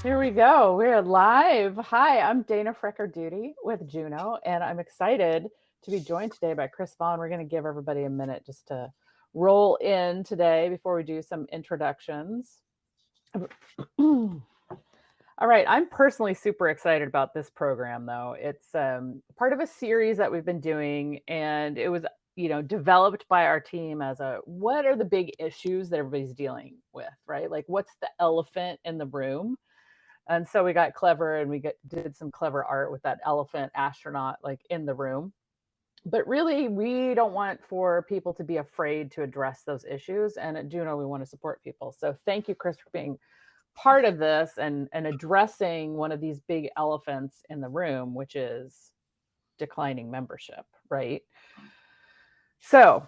Here we go. We're live. Hi, I'm Dana Frecker Duty with Juno, and I'm excited to be joined today by Chris Vaughan. We're going to give everybody a minute just to roll in today before we do some introductions. All right, I'm personally super excited about this program, though. It's part of a series that we've been doing, and it was, developed by our team as a what are the big issues that everybody's dealing with, right? Like, what's the elephant in the room? And so we got clever and did some clever art with that elephant astronaut like in the room. But really, we don't want for people to be afraid to address those issues. And at Juno, we want to support people. So thank you, Chris, for being part of this and addressing one of these big elephants in the room, which is declining membership, right? So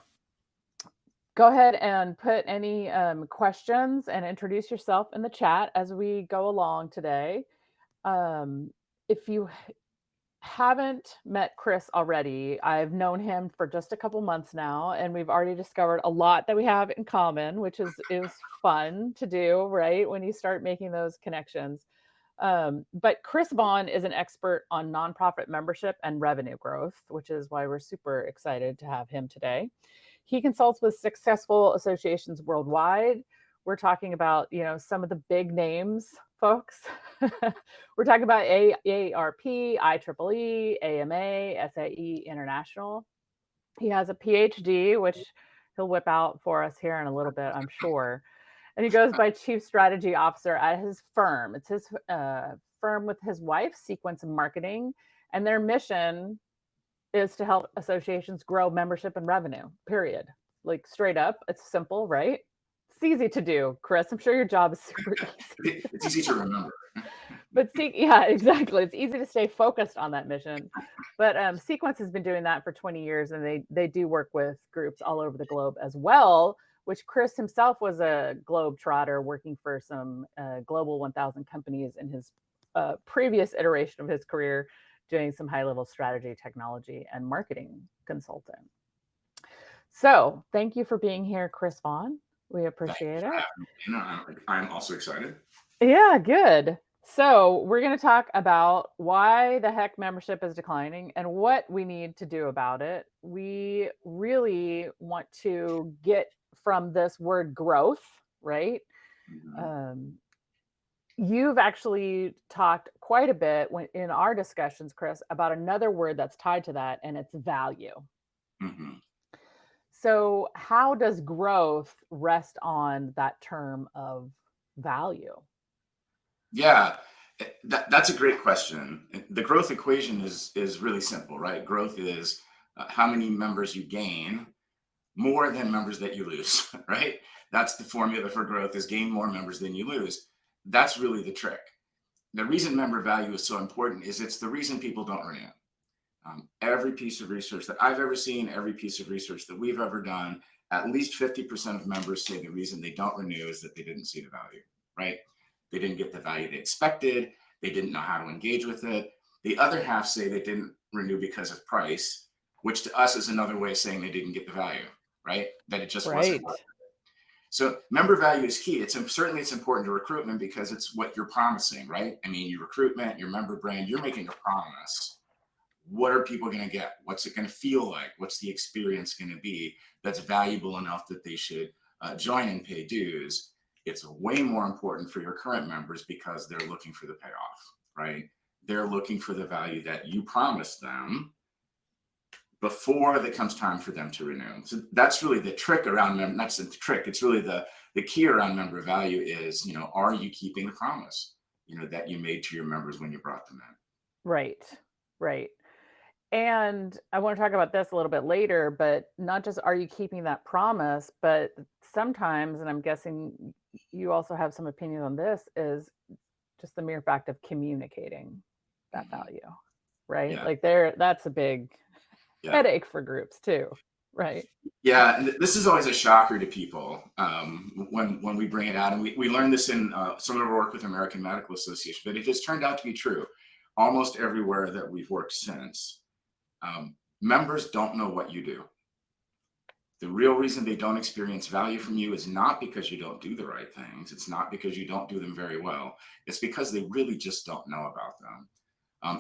go ahead and put any questions and introduce yourself in the chat as we go along today. If you haven't met Chris already, I've known him for just a couple months now, and we've already discovered a lot that we have in common, which is fun to do, right? When you start making those connections. But Chris Vaughan is an expert on nonprofit membership and revenue growth, which is why we're super excited to have him today. He consults with successful associations worldwide. We're talking about, some of the big names, folks. We're talking about AARP, IEEE, AMA, SAE International. He has a PhD, which he'll whip out for us here in a little bit, I'm sure. And he goes by Chief Strategy Officer at his firm. It's his firm with his wife, Sequence Marketing, and their mission is to help associations grow membership and revenue, period. Like straight up, it's simple, right? It's easy to do, Chris. I'm sure your job is super easy. It's easy to remember. But yeah, exactly. It's easy to stay focused on that mission. But Sequence has been doing that for 20 years, and they do work with groups all over the globe as well, which Chris himself was a globe trotter working for some global 1,000 companies in his previous iteration of his career, doing some high-level strategy, technology, and marketing consulting. So thank you for being here, Chris Vaughan. We appreciate it. I'm also excited. Yeah, good. So we're going to talk about why the heck membership is declining and what we need to do about it. We really want to get from this word growth, right? Mm-hmm. You've actually talked quite a bit in our discussions, Chris, about another word that's tied to that, and it's value. Mm-hmm. So how does growth rest on that term of value? Yeah, that's a great question. The growth equation is really simple, right? Growth is how many members you gain more than members that you lose, right? That's the formula for growth: is gain more members than you lose. That's really the trick. The reason member value is so important is it's the reason people don't renew. Every piece of research that I've ever seen, every piece of research that we've ever done, at least 50% of members say the reason they don't renew is that they didn't see the value, right? They didn't get the value they expected. They didn't know how to engage with it. The other half say they didn't renew because of price, which to us is another way of saying they didn't get the value, right? That it just wasn't. Right. So member value is key. Certainly it's important to recruitment because it's what you're promising, right? I mean, your recruitment, your member brand, you're making a promise. What are people going to get? What's it going to feel like? What's the experience going to be that's valuable enough that they should join and pay dues? It's way more important for your current members because they're looking for the payoff, right? They're looking for the value that you promised them before it comes time for them to renew. So that's really the trick around member. That's the trick. It's really the key around member value is, are you keeping the promise, that you made to your members when you brought them in? Right. Right. And I want to talk about this a little bit later, but not just are you keeping that promise, but sometimes, and I'm guessing you also have some opinion on this, is just the mere fact of communicating that value, right? Yeah. Like that's a big headache for groups too, right? Yeah, and this is always a shocker to people when we bring it out, and we learned this in some of our work with American Medical Association, but it has turned out to be true almost everywhere that we've worked since. Members don't know what you do. The real reason they don't experience value from you is not because you don't do the right things. It's not because you don't do them very well. It's because they really just don't know about them.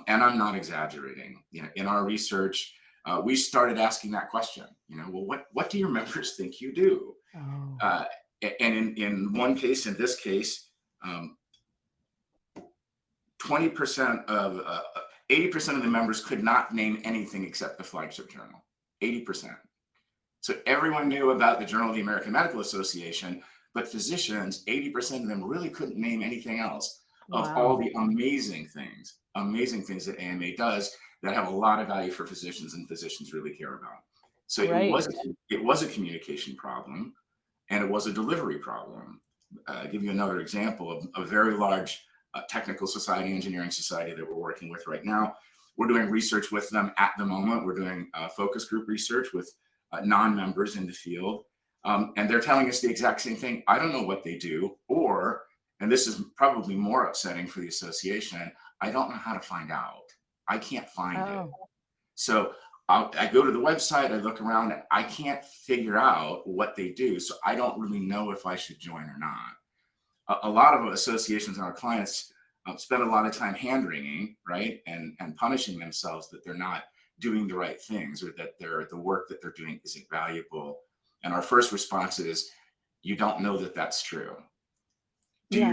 And I'm not exaggerating. In our research, we started asking that question. Well, what do your members think you do? Oh, Uh, and in one case, in this case, 20% of 80% of the members could not name anything except the flagship journal. 80%. So everyone knew about the Journal of the American Medical Association, but physicians, 80% of them really couldn't name anything else of all wow. the amazing things that AMA does that have a lot of value for physicians and physicians really care about. So Right. it was a communication problem and it was a delivery problem. I'll give you another example of a very large technical society, engineering society that we're working with right now. We're doing research with them at the moment. We're doing focus group research with non-members in the field. And they're telling us the exact same thing. I don't know what they do, or, and this is probably more upsetting for the association, I don't know how to find out. I can't find it. Oh, So I go to the website, I look around, and I can't figure out what they do. So I don't really know if I should join or not. A lot of associations and our clients spend a lot of time hand wringing, right, and punishing themselves that they're not doing the right things or that the work that they're doing isn't valuable. And our first response is, you don't know that that's true. yeah.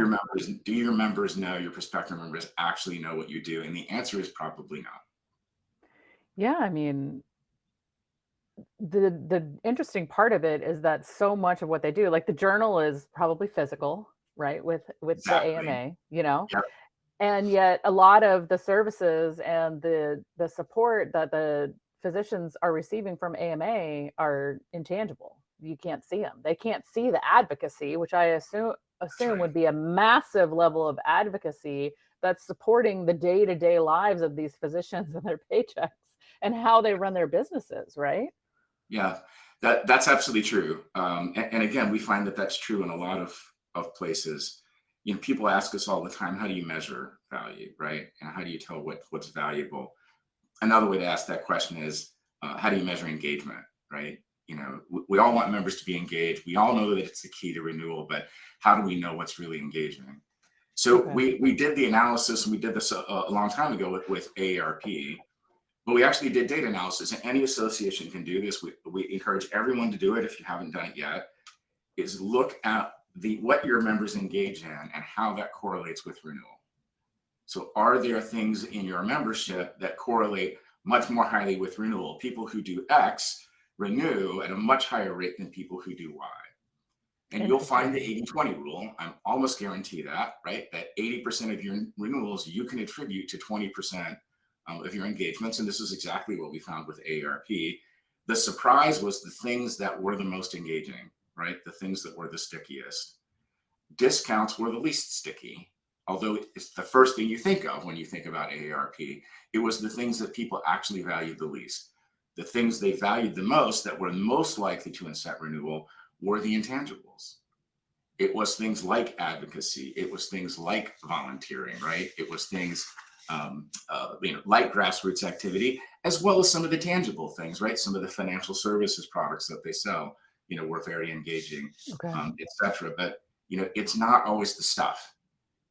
Do your members know, your prospective members actually know what you do? And the answer is probably no. Yeah. I mean, the interesting part of it is that so much of what they do, like the journal is probably physical, right? With the Exactly. AMA, you know, Yep. and yet a lot of the services and the support that the physicians are receiving from AMA are intangible. You can't see them. They can't see the advocacy, which I That's assume right. would be a massive level of advocacy that's supporting the day-to-day lives of these physicians and their paychecks and how they run their businesses, right? Yeah, that's absolutely true. And again, we find that that's true in a lot of places. People ask us all the time, how do you measure value, right? And how do you tell what's valuable? Another way to ask that question is, how do you measure engagement, right? We all want members to be engaged. We all know that it's the key to renewal, but how do we know what's really engaging? So Okay. we did the analysis, and we did this a long time ago with AARP. But we actually did data analysis, and any association can do this. We encourage everyone to do it if you haven't done it yet, is look at what your members engage in and how that correlates with renewal. So are there things in your membership that correlate much more highly with renewal? People who do X renew at a much higher rate than people who do Y. And you'll find the Interesting. 80-20 rule. I'm almost guarantee that, right? That 80% of your renewals you can attribute to 20% of your engagements. And this is exactly what we found with AARP. The surprise was the things that were the most engaging, right? The things that were the stickiest. Discounts were the least sticky, although it's the first thing you think of when you think about AARP. It was the things that people actually valued the least. The things they valued the most that were most likely to incent renewal were the intangibles. It was things like advocacy. It was things like volunteering, right? It was things like grassroots activity, as well as some of the tangible things, right? Some of the financial services products that they sell, were very engaging, Okay. etc. But it's not always the stuff,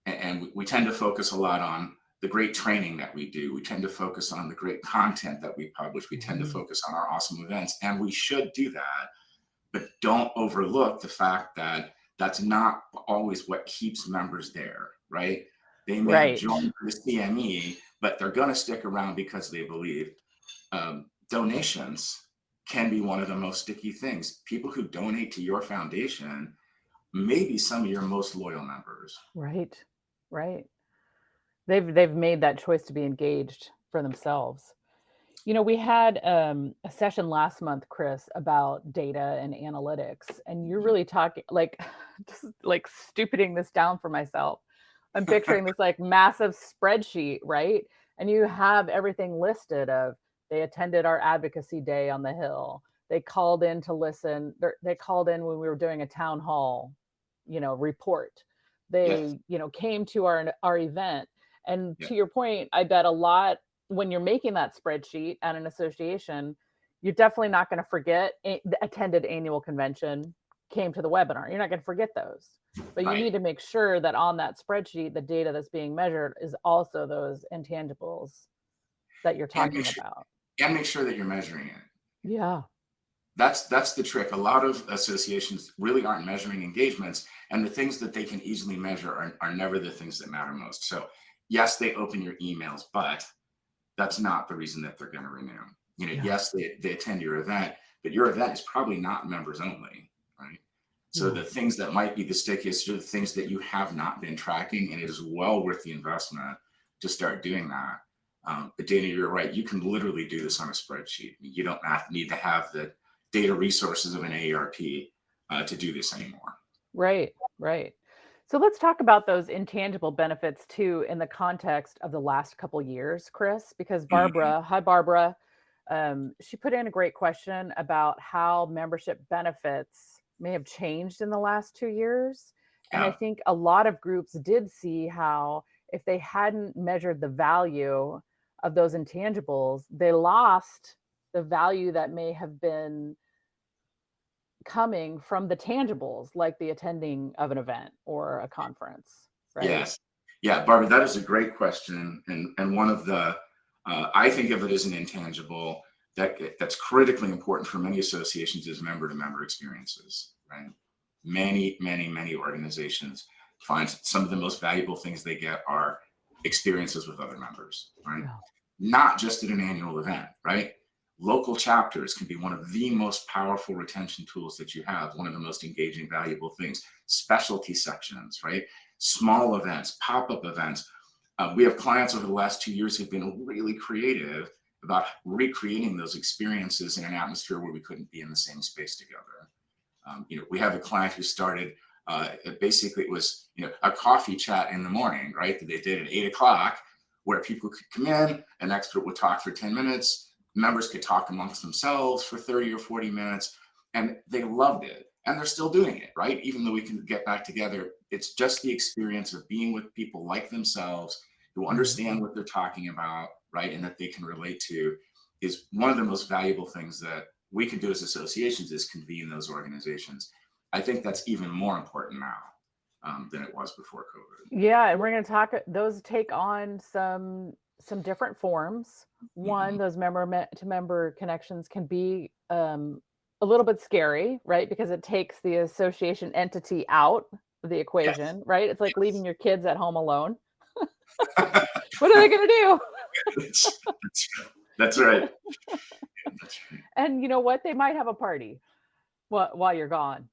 and we tend to focus a lot on the great training that we do. We tend to focus on the great content that we publish. We tend to Mhm. focus on our awesome events, and we should do that. But don't overlook the fact that that's not always what keeps members there, right? They may have Right. joined the CME, but they're going to stick around because they believe. Donations can be one of the most sticky things. People who donate to your foundation may be some of your most loyal members. Right. Right. They've made that choice to be engaged for themselves. We had a session last month, Chris, about data and analytics, and you're Mhm. really talking like just like stupiding this down for myself. I'm picturing this like massive spreadsheet, right? And you have everything listed of they attended our advocacy day on the Hill. They called in to listen. They called in when we were doing a town hall, report. Yes. They came to our event. And Yeah. to your point, I bet a lot when you're making that spreadsheet at an association, you're definitely not going to forget the attended annual convention, came to the webinar. You're not going to forget those. But you Right. need to make sure that on that spreadsheet, the data that's being measured is also those intangibles that you're And talking about. make sure that you're measuring it. Yeah. That's the trick. A lot of associations really aren't measuring engagements, and the things that they can easily measure are never the things that matter most. So yes, they open your emails, but that's not the reason that they're going to renew. Yeah. Yes, they attend your event, but your event is probably not members only, right? So Yeah. the things that might be the stickiest are the things that you have not been tracking, and it is well worth the investment to start doing that. But Dana, you're right. You can literally do this on a spreadsheet. You don't need to have the data resources of an AARP to do this anymore. Right. Right. So let's talk about those intangible benefits too in the context of the last couple years, Chris, because Mhm. Barbara, hi Barbara, she put in a great question about how membership benefits may have changed in the last 2 years. And I Yeah. think a lot of groups did see how if they hadn't measured the value of those intangibles, they lost the value that may have been coming from the tangibles, like the attending of an event or a conference, right? Yes. Yeah, Barbara, that is a great question, and one of the I think of it as an intangible that's critically important for many associations is member-to-member experiences, right? Many organizations find some of the most valuable things they get are experiences with other members, right? Yeah. Not just at an annual event, right? Local chapters can be one of the most powerful retention tools that you have, one of the most engaging, valuable things. Specialty sections, right? Small events, pop-up events. We have clients over the last 2 years who've been really creative about recreating those experiences in an atmosphere where we couldn't be in the same space together. We have a client who started, basically it was, a coffee chat in the morning, right? That they did at 8 o'clock where people could come in, an expert would talk for 10 minutes, members could talk amongst themselves for 30 or 40 minutes, and they loved it. And they're still doing it, right? Even though we can get back together, it's just the experience of being with people like themselves who Mhm. understand what they're talking about, right? And that they can relate to is one of the most valuable things that we can do as associations is convene those organizations. I think that's even more important now than it was before COVID. Yeah, and we're going to talk those take on some different forms. One, Mhm. those member to member connections can be a little bit scary, right? Because it takes the association entity out of the Yes. equation, right? It's like leaving Yes. your kids at home alone. What are they going to do? That's right. That's right. And you know what? They might have a party while you're gone,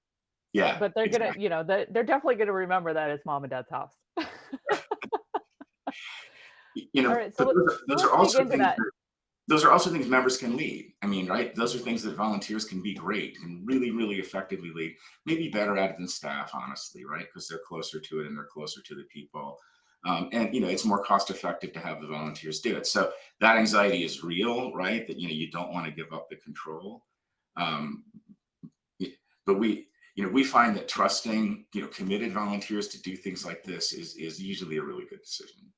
Yeah, but they're gonna, exactly. they're definitely gonna remember that it's mom and dad's house. All right, But so let's dig into that. those are also things members can lead. I mean, right? Those are things that volunteers can be great, can really effectively lead. Maybe better at it than staff, honestly, right? Because they're closer to it and they're closer to the people. And it's more cost effective to have the volunteers do it. So that anxiety is real, right? That you don't want to give up the control. Um, but we find that trusting committed volunteers to do things like this is usually a really good decision.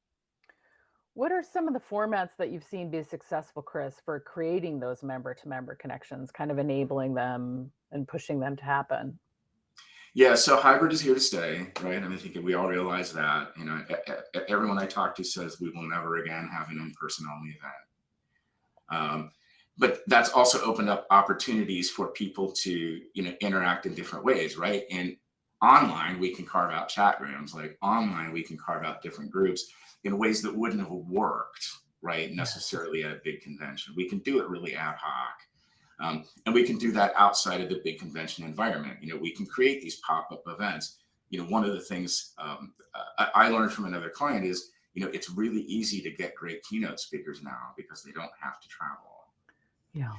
What are some of the formats that you've seen be successful, Chris, for creating those member to member connections, kind of enabling them and pushing them to happen? Yeah, so hybrid is here to stay, right? And I think we all realize that. Everyone I talk to says we will never again have an in-person only event. But that's also opened up opportunities for people to interact in different ways, right? And online we can carve out chat rooms. Like online we can carve out different groups in ways that wouldn't have worked, right? Yes. Necessarily at a big convention. We can do it really ad hoc. And we can do that outside of the big convention environment. We can create these pop-up events. One of the things I learned from another client is, it's really easy to get great keynote speakers now because they don't have to travel, Yeah.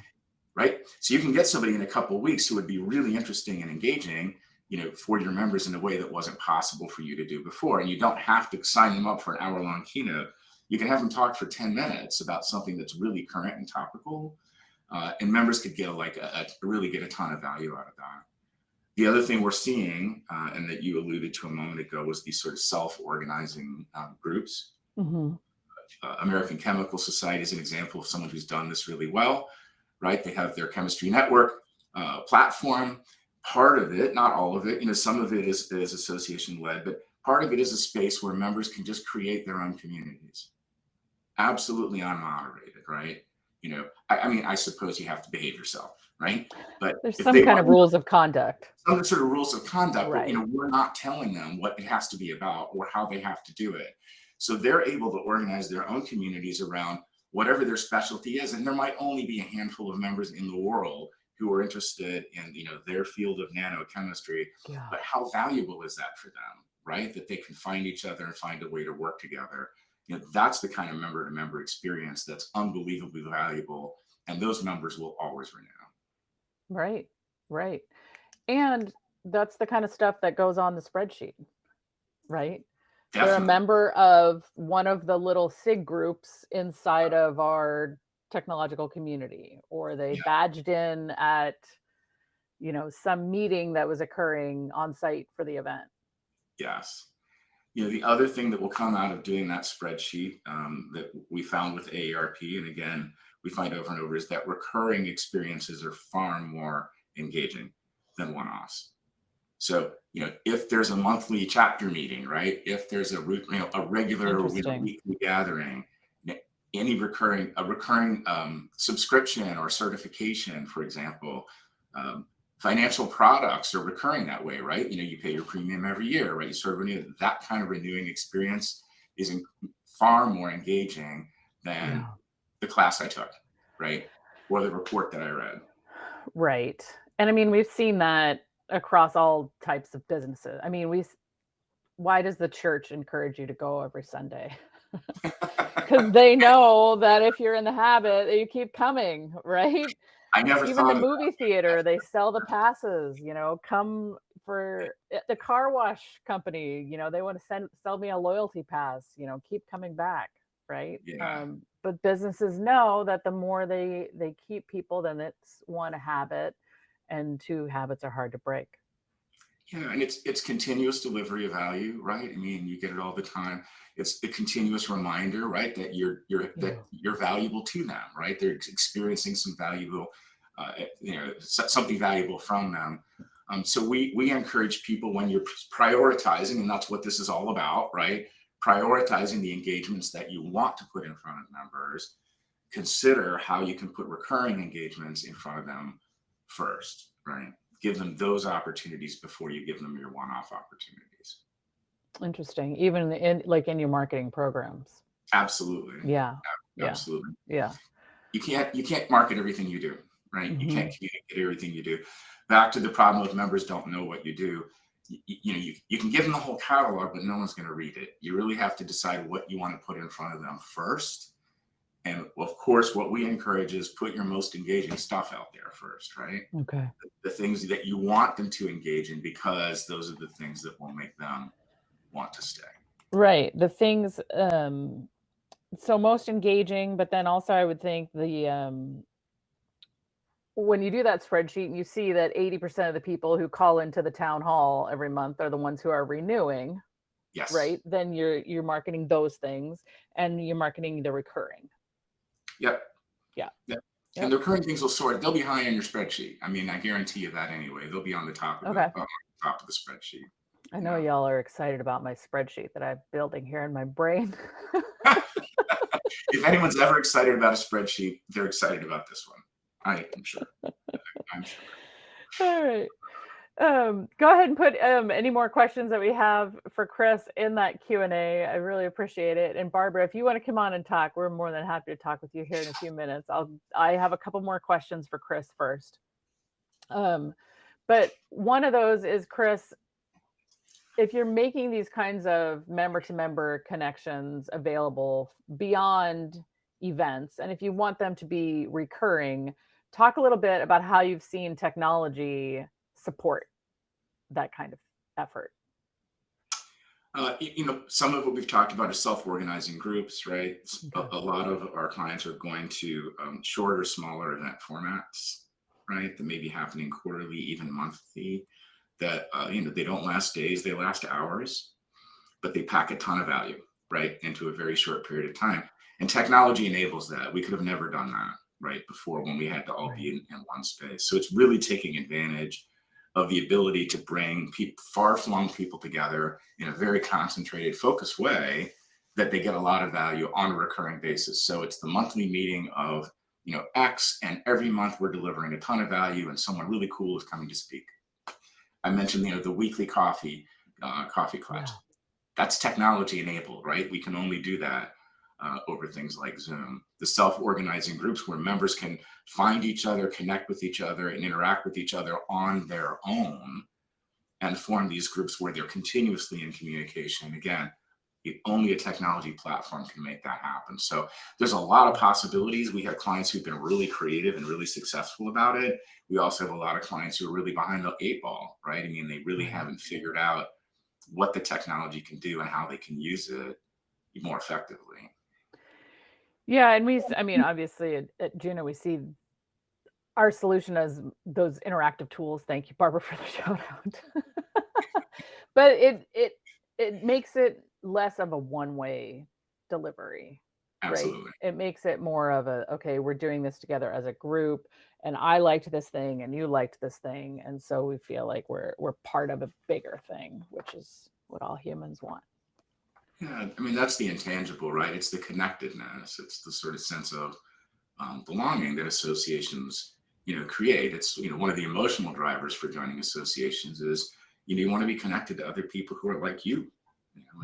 right? So you can get somebody in a couple of weeks who would be really interesting and engaging, for your members in a way that wasn't possible for you to do before. And you don't have to sign them up for an hour-long keynote. You can have them talk for 10 minutes about something that's really current and topical, and members could get really get a ton of value out of that. The other thing we're seeing, and that you alluded to a moment ago, was these sort of self-organizing groups. Hmm. American Chemical Society is an example of someone who's done this really well, right? They have their chemistry network platform. Part of it, not all of it, some of it is association led, but part of it is a space where members can just create their own communities, absolutely unmoderated, right? I mean, I suppose you have to behave yourself, right? But There's if some they kind want of rules of conduct. some sort of rules of conduct, but Right. we're not telling them what it has to be about or how they have to do it. So they're able to organize their own communities around whatever their specialty is. And there might only be a handful of members in the world who are interested in their field of nanochemistry. Yeah. But how valuable is that for them, right? That they can find each other and find a way to work together. That's the kind of member to member experience that's unbelievably valuable. And those members will always renew. Right. Right. And that's the kind of stuff that goes on the spreadsheet, right? They're a Definitely. member of one of the little SIG groups inside of our technological community, or they Yeah. badged in at, some meeting that was occurring on site for the event. Yes. The other thing that will come out of doing that spreadsheet that we found with AARP, and again, we find over and over, is that recurring experiences are far more engaging than one-offs. So, if there's a monthly chapter meeting, right? If there's a regular weekly gathering, any recurring subscription or certification, for example, financial products are recurring that way, right? You pay your premium every year, right? You sort of renew. That kind of renewing experience is far more engaging than the class I took, right? Or the report that I read. Right. And I mean, we've seen that across all types of businesses. I mean, why does the church encourage you to go every Sunday? Because they know that if you're in the habit, you keep coming, right? I never Even the thought of movie theater, they sell the passes, come for the car wash company, they want to sell me a loyalty pass, keep coming back, right? Yeah. But businesses know that the more they keep people, then it's one habit, and two habits are hard to break. Yeah, and it's continuous delivery of value, right? I mean, you get it all the time. It's the continuous reminder, right, that you're valuable to them, right? They're experiencing some valuable, something valuable from them. So we encourage people, when you're prioritizing, and that's what this is all about, right? Prioritizing the engagements that you want to put in front of members. Consider how you can put recurring engagements in front of them first, right? Give them those opportunities before you give them your one-off opportunities. Interesting. Even in your marketing programs. Absolutely. Yeah. Absolutely. Yeah. You can't market everything you do, right? Mm-hmm. You can't communicate everything you do. Back to the problem with members don't know what you do. You can give them the whole catalog, but no one's going to read it. You really have to decide what you want to put in front of them first. And of course, what we encourage is put your most engaging stuff out there first, right? Okay. The things that you want them to engage in, because those are the things that will make them want to stay. Right. The things, so most engaging, but then also I would think when you do that spreadsheet and you see that 80% of the people who call into the town hall every month are the ones who are renewing, Yes. right? Then you're marketing those things, and you're marketing the recurring. Yep. Yeah. Yep. And the recurring things they'll be high on your spreadsheet. I mean, I guarantee you that anyway. They'll be on the top of the spreadsheet. I know y'all are excited about my spreadsheet that I'm building here in my brain. If anyone's ever excited about a spreadsheet, they're excited about this one. I'm sure. I'm sure. All right. Go ahead and put any more questions that we have for Chris in that Q&A. I really appreciate it. And Barbara, if you want to come on and talk, we're more than happy to talk with you here in a few minutes. I have a couple more questions for Chris first. But one of those is, Chris, if you're making these kinds of member-to-member connections available beyond events, and if you want them to be recurring, talk a little bit about how you've seen technology support that kind of effort. Some of what we've talked about is self-organizing groups, right? Okay. A lot of our clients are going to shorter, smaller event formats, right? That may be happening quarterly, even monthly, that, they don't last days, they last hours, but they pack a ton of value, right, into a very short period of time. And technology enables that. We could have never done that, right? Before, when we had to all be in one space. So it's really taking advantage of the ability to bring far-flung people together in a very concentrated, focused way that they get a lot of value on a recurring basis. So it's the monthly meeting of, X, and every month we're delivering a ton of value and someone really cool is coming to speak. I mentioned, the weekly coffee clutch. Yeah. That's technology enabled, right? We can only do that over things like Zoom. The self-organizing groups where members can find each other, connect with each other, and interact with each other on their own, and form these groups where they're continuously in communication. Again, only a technology platform can make that happen. So there's a lot of possibilities. We have clients who've been really creative and really successful about it. We also have a lot of clients who are really behind the 8 ball, right? I mean, they really haven't figured out what the technology can do and how they can use it more effectively. Yeah, and I mean, obviously at Juno, we see our solution as those interactive tools. Thank you, Barbara, for the shout out. But it makes it less of a one-way delivery, right? Absolutely. It makes it more of a, okay, we're doing this together as a group, and I liked this thing and you liked this thing, and so we feel like we're part of a bigger thing, which is what all humans want. Yeah, I mean, that's the intangible, right? It's the connectedness. It's the sort of sense of belonging that associations, create. It's, one of the emotional drivers for joining associations is, you want to be connected to other people who are like you.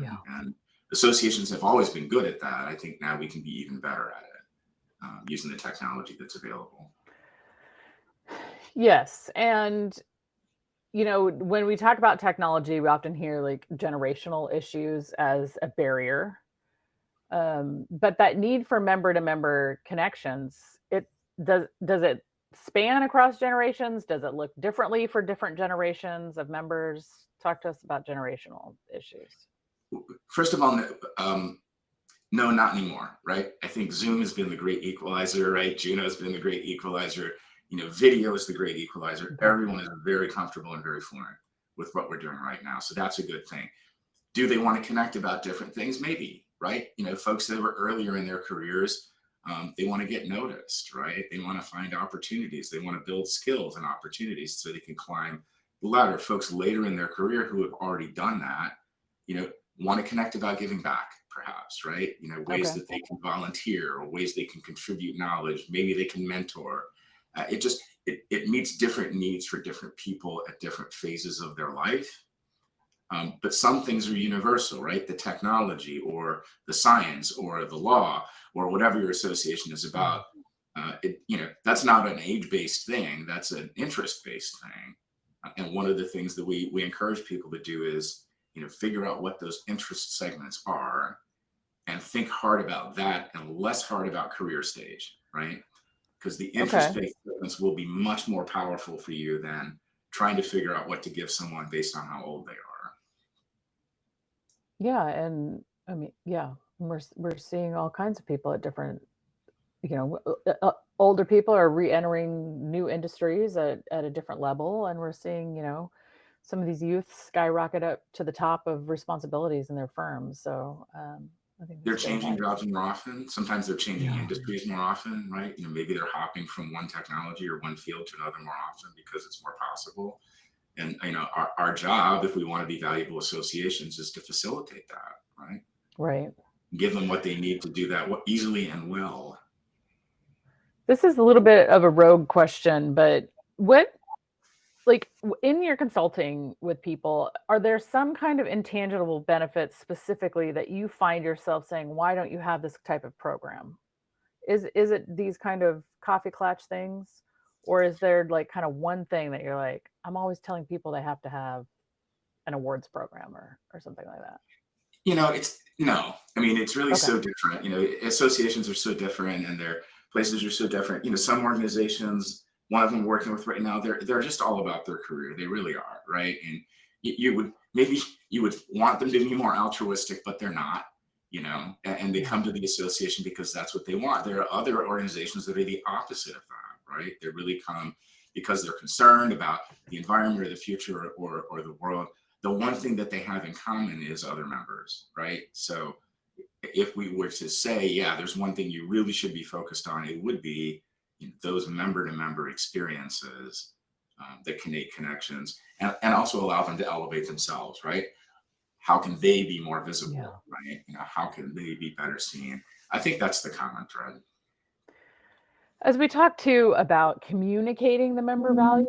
Yeah. And associations have always been good at that. I think now we can be even better at it using the technology that's available. Yes, and when we talk about technology, we often hear like generational issues as a barrier. But that need for member to member connections, does it span across generations? Does it look differently for different generations of members? Talk to us about generational issues. First of all, no, not anymore, right? I think Zoom has been the great equalizer, right? Juno has been the great equalizer. Video is the great equalizer. Everyone is very comfortable and very fluent with what we're doing right now. So that's a good thing. Do they want to connect about different things? Maybe, right? Folks that were earlier in their careers, they want to get noticed, right? They want to find opportunities. They want to build skills and opportunities so they can climb the ladder. Folks later in their career who have already done that, want to connect about giving back, perhaps, right? Ways that they can volunteer or ways they can contribute knowledge. Maybe they can mentor. It meets different needs for different people at different phases of their life. But some things are universal, right? The technology or the science or the law or whatever your association is about. That's not an age-based thing. That's an interest-based thing. And one of the things that we encourage people to do is, figure out what those interest segments are and think hard about that and less hard about career stage, right? Because the interest-based segments will be much more powerful for you than trying to figure out what to give someone based on how old they are. Yeah, and I mean, yeah, we're seeing all kinds of people at different, older people are re-entering new industries at a different level, and we're seeing, some of these youths skyrocket up to the top of responsibilities in their firms. So I think They're that's really changing nice. jobs more often. Sometimes they're changing Yeah. industries more often, right? Maybe they're hopping from one technology or one field to another more often because it's more possible. And our job, if we want to be valuable associations, is to facilitate that, right? Right. Give them what they need to do that easily and well. This is a little bit of a rogue question, but what, like in your consulting with people, are there some kind of intangible benefits specifically that you find yourself saying, why don't you have this type of program? Is it these kind of coffee clutch things? Or is there like kind of one thing that you're like, I'm always telling people they have to have an awards program or something like that? It's no. I mean, it's really Okay. so different. Associations are so different and their places are so different. Some organizations, one of them working with right now, they're just all about their career. They really are, right? And you would want them to be more altruistic, but they're not. And they come to the association because that's what they want. There are other organizations that are the opposite of that, right? They really come because they're concerned about the environment or the future or the world. The one thing that they have in common is other members, right? So if we were to say, yeah, there's one thing you really should be focused on, it would be, those member-to-member experiences that can make connections, and also allow them to elevate themselves, right? How can they be more visible, right? How can they be better seen? I think that's the common thread. As we talk too about communicating the member value,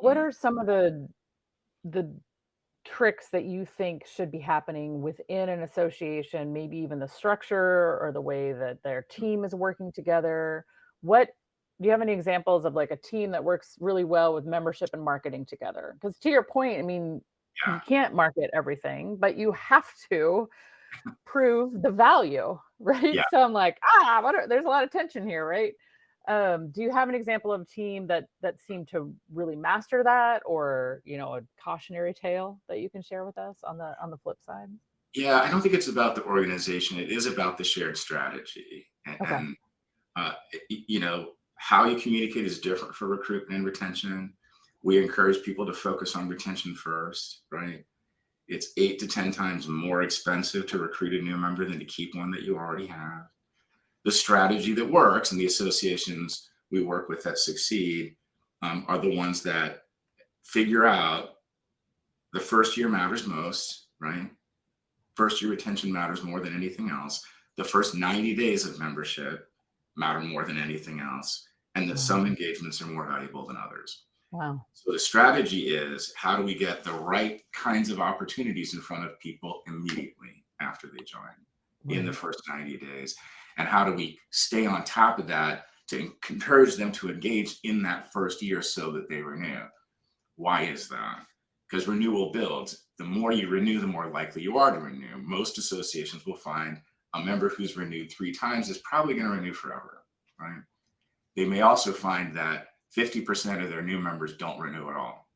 what Mhm. are some of the tricks that you think should be happening within an association, maybe even the structure or the way that their team is working together? What do you have any examples of like a team that works really well with membership and marketing together? Because to your point, I mean, you Yeah, can't market everything, but you have to prove the value, right? yeah. So I'm like, there's a lot of tension here, right? Do you have an example of a team that seemed to really master that, or a cautionary tale that you can share with us on the flip side? Yeah, I don't think it's about the organization. It is about the shared strategy. Okay. How you communicate is different for recruitment and retention. We encourage people to focus on retention first, right? It's 8 to 10 times more expensive to recruit a new member than to keep one that you already have. The strategy that works and the associations we work with that succeed are the ones that figure out the first year matters most, right? First year retention matters more than anything else. The first 90 days of membership matter more than anything else. And that Wow. some engagements are more valuable than others. Wow. So the strategy is, how do we get the right kinds of opportunities in front of people immediately after they join in the Right. first 90 days? And how do we stay on top of that to encourage them to engage in that first year so that they renew? Why is that? Because renewal builds. The more you renew, the more likely you are to renew. Most associations will find a member who's renewed 3 times is probably going to renew forever, right? They may also find that 50% of their new members don't renew at all.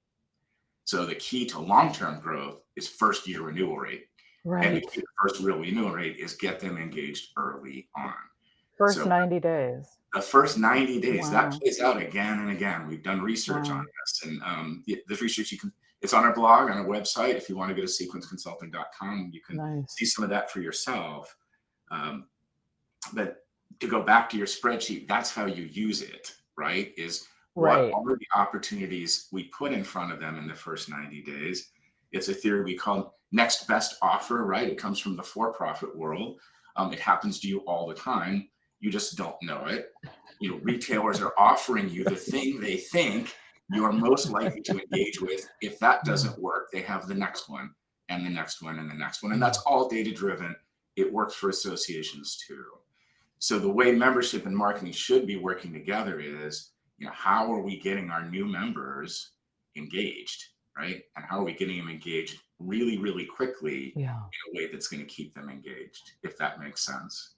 So the key to long-term growth is first year renewal rate. And the Right. key to first real renewal rate is get them engaged early on. First So 90 days. the first 90 days, that Wow. plays out again and again. We've done research on Wow. this, and this research it's on our blog, on our website. If you want to go to sequenceconsulting.com, you can see Nice. some of that for yourself. Um, but to go back to your spreadsheet, that's how you use it, right? Is what Right. are the opportunities we put in front of them in the first 90 days? It's a theory we call next best offer, right? It comes from the for-profit world. It happens to you all the time. You just don't know it. Retailers are offering you the thing they think you're most likely to engage with. If that Yeah. doesn't work, they have the next one and the next one and the next one. And that's Yeah. all data driven. It works for associations too. So the way membership and marketing should be working together is, how are we getting our new members engaged, right? And how are we getting them engaged really, really quickly Yeah. in a way that's going to keep them engaged, if that makes sense.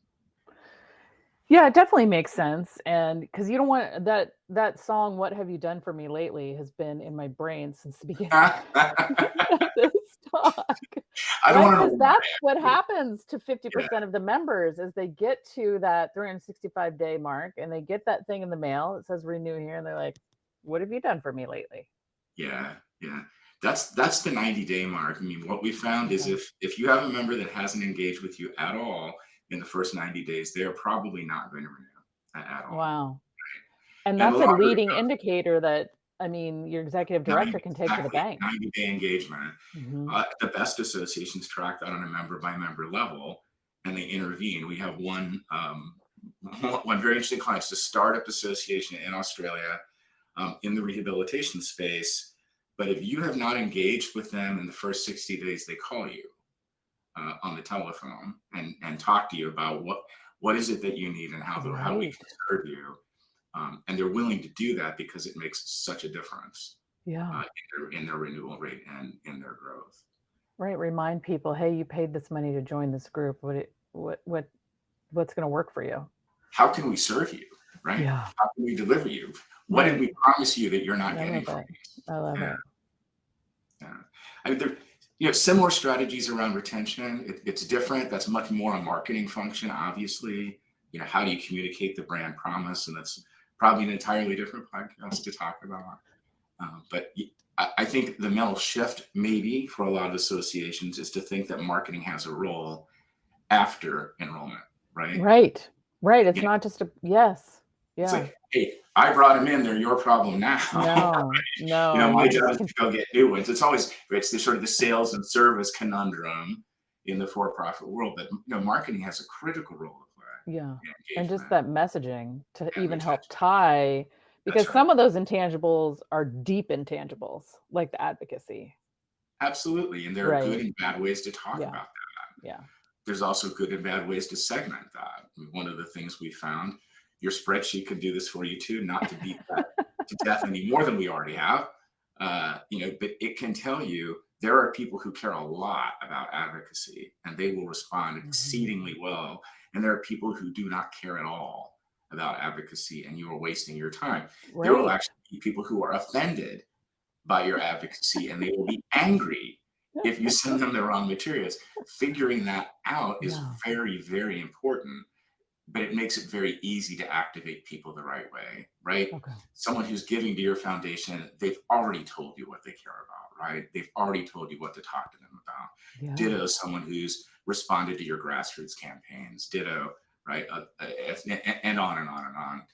Yeah, it definitely makes sense, and because you don't want that song, "What Have You Done For Me Lately," has been in my brain since the beginning I of this talk, don't right? want to know Because why. that's what happens to Yeah, 50% of the members is they get to that 365-day mark, and they get that thing in the mail that says "Renew here," and they're like, "What have you done for me lately?" yeah, yeah. That's the 90-day mark. I mean, what we found is Okay. if you have a member that hasn't engaged with you at all in the first 90 days, they're probably not going to renew at all. Wow. And And the that's a longer leading indicator that, I mean, your executive director 90, can take to the exactly, bank. 90-day engagement. Mhm. The best associations track that on a member by member level, and they intervene. We have one very interesting client. It's a startup association in Australia, in the rehabilitation space. But if you have not engaged with them in the first 60 days, they call you on the telephone and talk to you about what is it that you need and how we Right. can serve you. And they're willing to do that because it makes such a difference Yeah. in their renewal rate and in their growth. Right, remind people, "Hey, you paid this money to join this group. What's gonna work for you?" How can we serve you, right? Yeah. How can we deliver you? What did Right. we promise you that you're not I getting love from it. us? I love Yeah, it. yeah. I mean, similar strategies around retention. It's different. That's much more a marketing function, obviously. How do you communicate the brand promise? And that's probably an entirely different podcast to talk about. But I think the mental shift, maybe for a lot of associations, is to think that marketing has a role after enrollment, right? Right. Right, it's You know, not just a yes. It's Yeah. like, hey, I brought them in, they're your problem now. No, no, My you job just is to go get new ones. It's the sort of the sales and service conundrum in the for-profit world, but marketing has a critical role to play yeah. in And just engagement that messaging to and even help retention. tie, That's because right. some of those intangibles are deep intangibles, like the advocacy, Absolutely. And there are good right? and bad ways to talk Yeah, about that. yeah. There's also good and bad ways to segment that. One of the things we found, your spreadsheet could do this for you too, not to beat that to death any more than we already have. But it can tell you there are people who care a lot about advocacy and they will respond Mhm. exceedingly well. And there are people who do not care at all about advocacy and you are wasting your time. There will Right. actually be people who are offended by your advocacy and they will be angry if you send them the wrong materials. Figuring that out is Yeah. very, very important, but it makes it very easy to activate people the right way, right? Okay. Someone who's giving to your foundation, they've already told you what they care about, right? They've already told you what to talk to them about. Yeah. Ditto someone who's responded to your grassroots campaigns. Ditto, right? And on and on and on.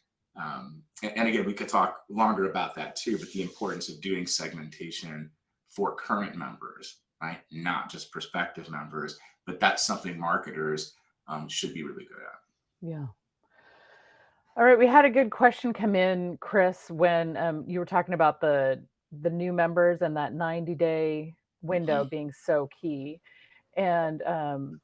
And again, we could talk longer about that too, but the importance of doing segmentation for current members, right? Not just prospective members, but that's something marketers should be really good at. Yeah. All right, we had a good question come in, Chris, when you were talking about the new members and that 90-day window Mhm. being so key. And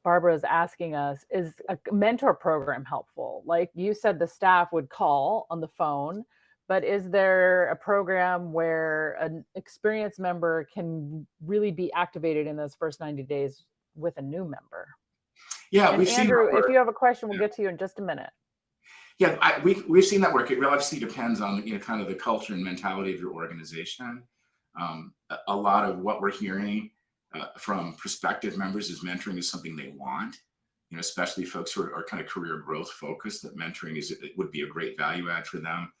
Barbara is asking us, is a mentor program helpful? Like you said, the staff would call on the phone, but is there a program where an experienced member can really be activated in those first 90 days with a new member? Yeah, And we've seen that Andrew, if work. you have a question, we'll get to you in just a minute. Yeah, we've seen that work. It really obviously depends on kind of the culture and mentality of your organization. A lot of what we're hearing from prospective members is mentoring is something they want. Especially folks who are kind of career growth focused. That mentoring it would be a great value add for them.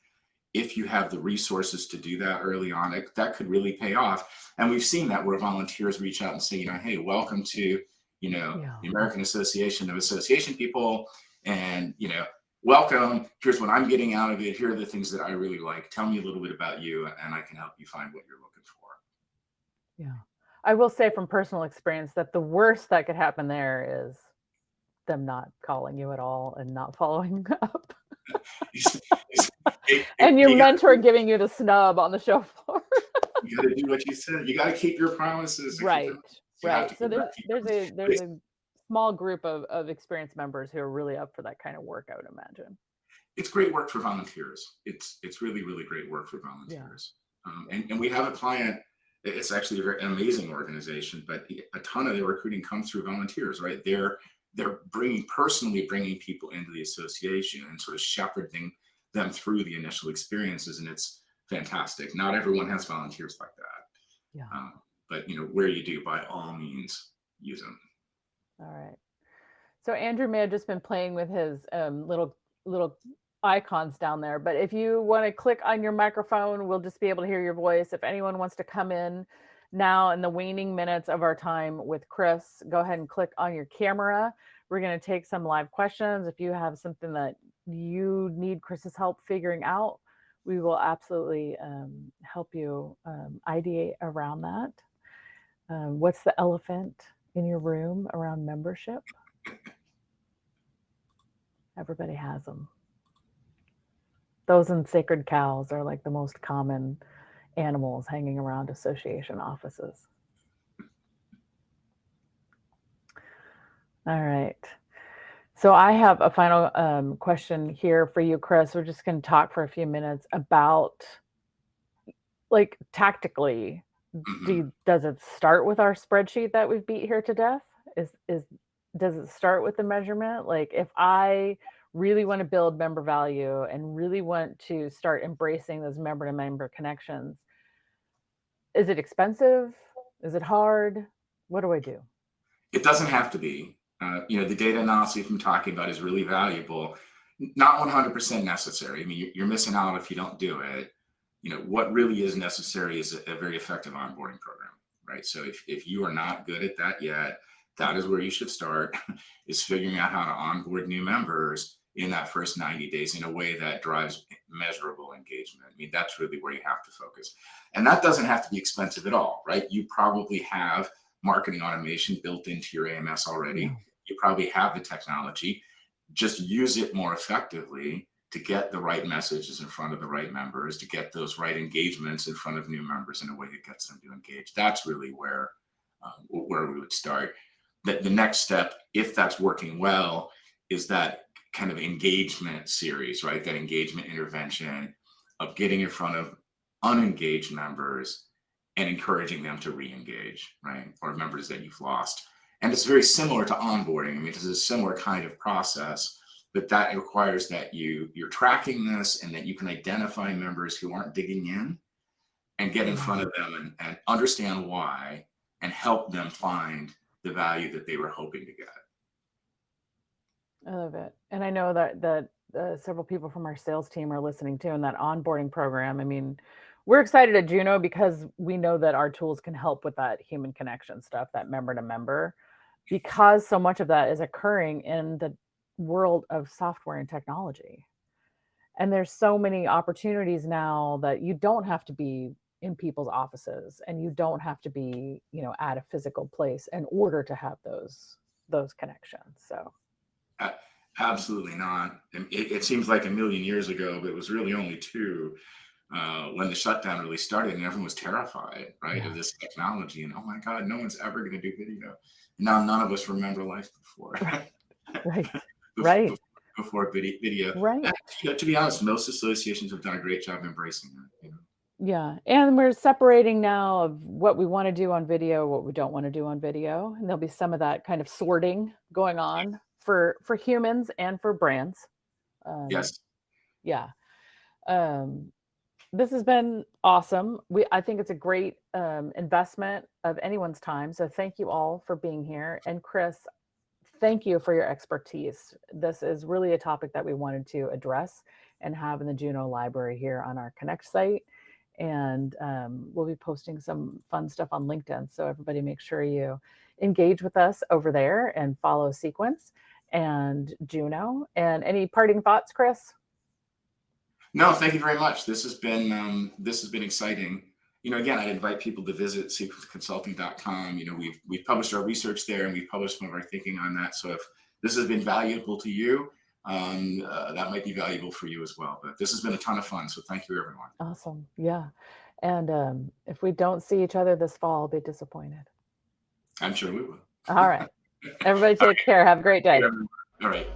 If you have the resources to do that early on, that could really pay off. And we've seen that where volunteers reach out and say, hey, welcome to Yeah. the American Association of Association People, and welcome. Here's what I'm getting out of it. Here are the things that I really like. Tell me a little bit about you, and I can help you find what you're looking for. Yeah. I will say from personal experience that the worst that could happen there is them not calling you at all and not following up. And your You mentor giving you the snub on the show floor. got to do what you said. You got to keep your promises and keep them. Right. You have Right. to So keep them. there's a small group of experienced members who are really up for that kind of work, I would imagine. It's great work for volunteers. It's really, really great work for Yeah. volunteers. Yeah. And we have a client. It's actually an amazing organization, but a ton of their recruiting comes through volunteers, right? They're personally bringing people into the association and sort of shepherding them through the initial experiences, and it's fantastic. Not everyone has volunteers like that, Yeah. but where you do, by all means, use them. All right. So Andrew may have just been playing with his little icons down there, but if you want to click on your microphone, we'll just be able to hear your voice. If anyone wants to come in now in the waning minutes of our time with Chris, go ahead and click on your camera. We're going to take some live questions. If you have something that you need Chris's help figuring out, we will absolutely help you ideate around that. What's the elephant in your room around membership? Everybody has them. Those and sacred cows are like the most common animals hanging around association offices. All right. So I have a final question here for you, Chris. We're just going to talk for a few minutes about, like, tactically, Mhm. does it start with our spreadsheet that we've beat here to death? Is does it start with the measurement? Like, if I really want to build member value and really want to start embracing those member to member connections, is it expensive? Is it hard? What do I do? It doesn't have to be. The data analysis I'm talking about is really valuable. Not 100% necessary. I mean, you're missing out if you don't do it. What really is necessary is a very effective onboarding program, right? So if you are not good at that yet, that is where you should start, is figuring out how to onboard new members in that first 90 days in a way that drives measurable engagement. I mean, that's really where you have to focus. And that doesn't have to be expensive at all, right? You probably have marketing automation built into your AMS already. Yeah. You probably have the technology. Just use it more effectively to get the right messages in front of the right members, to get those right engagements in front of new members in a way that gets them to engage. That's really where we would start. The next step, if that's working well, is that kind of engagement series, right? That engagement intervention of getting in front of unengaged members and encouraging them to re-engage, right? Or members that you've lost. And it's very similar to onboarding. I mean, it's a similar kind of process, but that requires that you're tracking this and that you can identify members who aren't digging in and get in Yeah. front of them and understand why and help them find the value that they were hoping to get. I love it. And I know that several people from our sales team are listening too in that onboarding program. I mean, we're excited at Juno because we know that our tools can help with that human connection stuff, that member to member, because so much of that is occurring in the world of software and technology. And there's so many opportunities now that you don't have to be in people's offices and you don't have to be, at a physical place in order to have those connections. So Absolutely not. It seems like a million years ago, but it was really only two when the shutdown really started, and everyone was terrified, right, of yeah, this technology. And oh my God, no one's ever going to do video. Now none of us remember life before. right, right, before, right, before video. right. And, to be honest, most associations have done a great job embracing it. Yeah. And we're separating now of what we want to do on video, what we don't want to do on video. And there'll be some of that kind of sorting going on for humans and for brands. Um, Yes. yeah. Um, this has been awesome. I think it's a great investment of anyone's time. So thank you all for being here. And Chris, thank you for your expertise. This is really a topic that we wanted to address and have in the Juno library here on our Connect site. And we'll be posting some fun stuff on LinkedIn. So everybody make sure you engage with us over there and follow Sequence and Juno. And any parting thoughts, Chris? No, thank you very much. This has been exciting. Again, I invite people to visit sequenceconsulting.com. We've published our research there and we've published some of our thinking on that. So if this has been valuable to you, that might be valuable for you as well. But this has been a ton of fun. So thank you, everyone. Awesome. Yeah. And if we don't see each other this fall, I'll be disappointed. I'm sure we will. All right. Everybody All take care. Have a great day. right. All right.